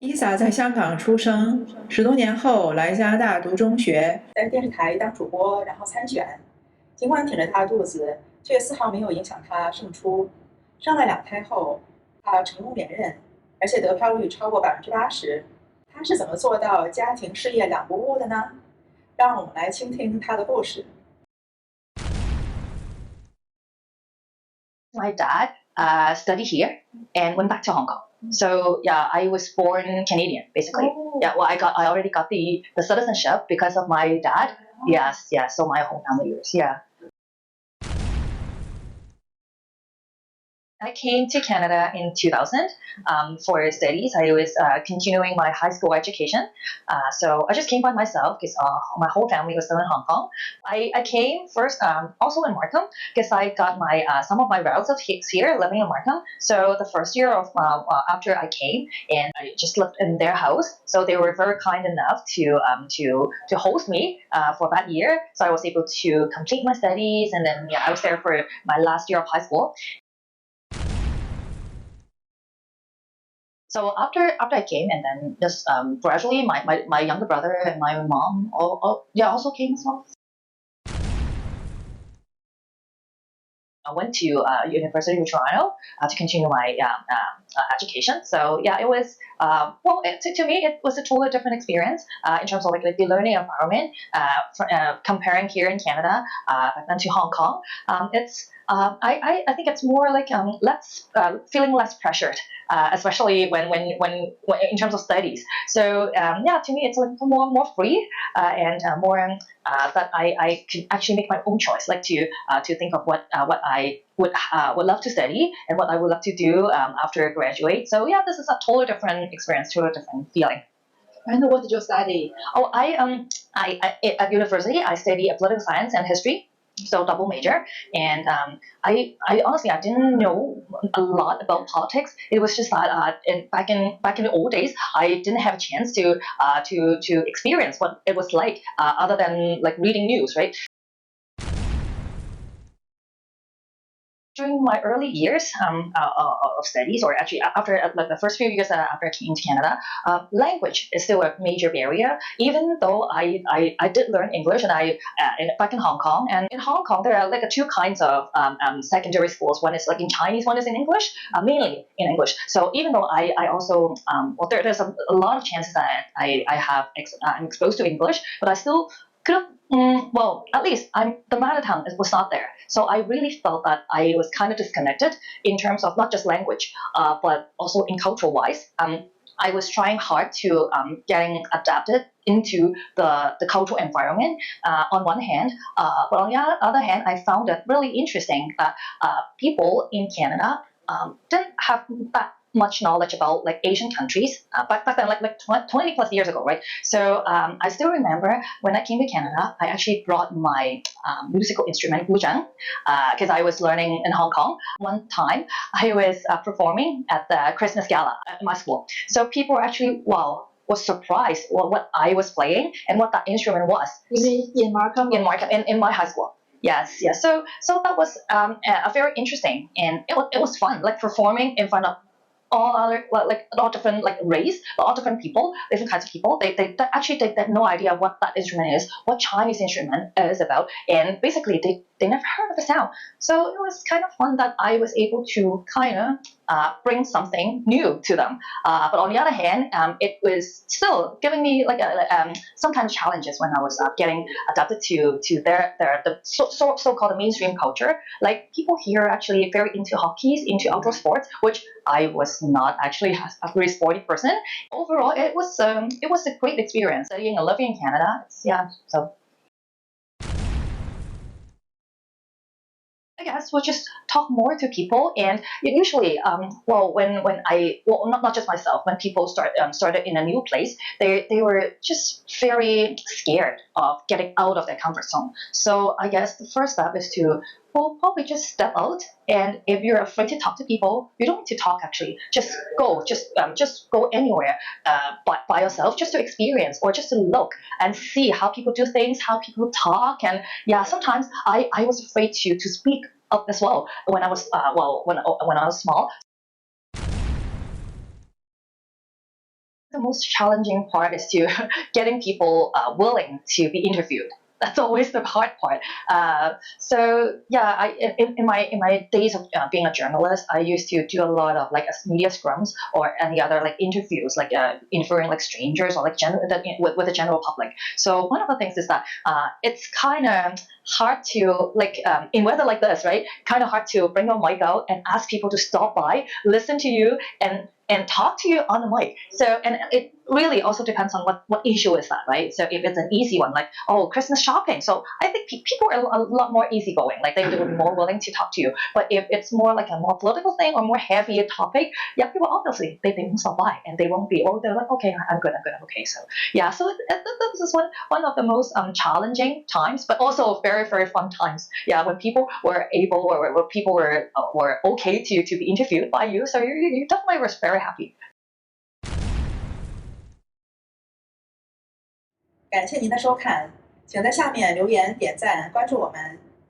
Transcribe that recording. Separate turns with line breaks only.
伊萨在香港出生，10多年后来加拿大读中学，在电视台当主播，然后参选。尽管挺着大肚子，却丝毫没有影响她胜出。生了2胎后，她成功连任，而且得票率超过80%。她是怎么做到家庭事业两不误的呢？让我们来倾听她的故事。
My dad studied here and went back to Hong Kong. So yeah, I was born Canadian basically. Yeah, well, I already got the citizenship because of my dad. Yes, yeah. So my whole family is yeah. I came to Canada in 2000 for studies. I was continuing my high school education. So I just came by myself because my whole family was still in Hong Kong. I came first also in Markham because I got my some of my relatives here living in Markham. So the first year of after I came and I just lived in their house. So they were very kind enough to host me for that year. So I was able to complete my studies and then yeah I was there for my last year of high school. So after I came and then just gradually my younger brother and my mom also came as well. I went to University of Toronto to continue my education. So yeah, it was to me it was a totally different experience in terms of like the learning environment. Comparing here in Canada than to Hong Kong, I think it's more like less feeling less pressured, especially when in terms of studies. So yeah, to me it's like more free and more that I could actually make my own choice, like to think of what I would love to study and what I would love to do after I graduate. So yeah, this is a totally different experience, totally different feeling.
And what did you study?
Oh, I at university I study political science and history, so double major. And I honestly I didn't know a lot about politics. It was just that back in the old days, I didn't have a chance to experience what it was like other than like reading news, right? During my early years of studies, or actually after like the first few years after I came to Canada, language is still a major barrier. Even though I did learn English and back in Hong Kong, and in Hong Kong there are like two kinds of secondary schools. One is like in Chinese, one is in English, mainly in English. So even though I also there's a lot of chances that I'm exposed to English, but I still could have well, at least the mother tongue was not there. So I really felt that I was kind of disconnected in terms of not just language, but also in cultural wise. I was trying hard to getting adapted into the cultural environment on one hand, but on the other hand, I found it really interesting that people in Canada didn't have that much knowledge about like Asian countries back then, like 20 plus years ago, right? So I still remember when I came to Canada, I actually brought my musical instrument guzheng because I was learning in Hong Kong. One time, I was performing at the Christmas gala at my school. So people were actually was surprised what I was playing and what that instrument was.
You mean in Markham?
In my high school. Yes, yes. So that was a very interesting and it was fun, like performing in front of all other like all different like race, all different people, different kinds of people. They actually they had no idea what that instrument is, what Chinese instrument is about, and basically they never heard of the sound. So it was kind of fun that I was able to kind of bring something new to them. But on the other hand, it was still giving me like some kind of challenges when I was getting adapted to their the so called mainstream culture. Like people here are actually very into hockeys, into outdoor sports, which I was not actually a very sporty person. Overall, it was a great experience studying and living in Canada. Yeah, so. I guess we'll just talk more to people, and usually, when I not just myself, when people started in a new place, they were just very scared of getting out of their comfort zone. So I guess the first step is to probably just step out, and if you're afraid to talk to people, you don't need to talk actually. Just go anywhere by yourself, just to experience or just to look and see how people do things, how people talk, and yeah, sometimes I was afraid to speak up as well when I was when I was small. The most challenging part is to getting people willing to be interviewed. That's always the hard part. So yeah, in my days of being a journalist, I used to do a lot of like media scrums or any other like interviews, like interviewing like strangers or like with the general public. So one of the things is that it's kind of hard to like in weather like this, right? Kind of hard to bring your mic out and ask people to stop by, listen to you, and talk to you on the mic. So, and it really also depends on what issue is that, right? So if it's an easy one, like, oh, Christmas shopping. So I think people are a lot more easygoing. Like they would be more willing to talk to you. But if it's more like a more political thing or more heavy topic, yeah, people obviously, they won't stop by and they won't be, oh, they're like, okay, I'm good, I'm okay. So yeah, so this is one of the most challenging times, but also very, very fun times. Yeah, when people were able or when people were okay to be interviewed by you. So you definitely was very happy.
感谢您的收看，请在下面留言、点赞、关注我们。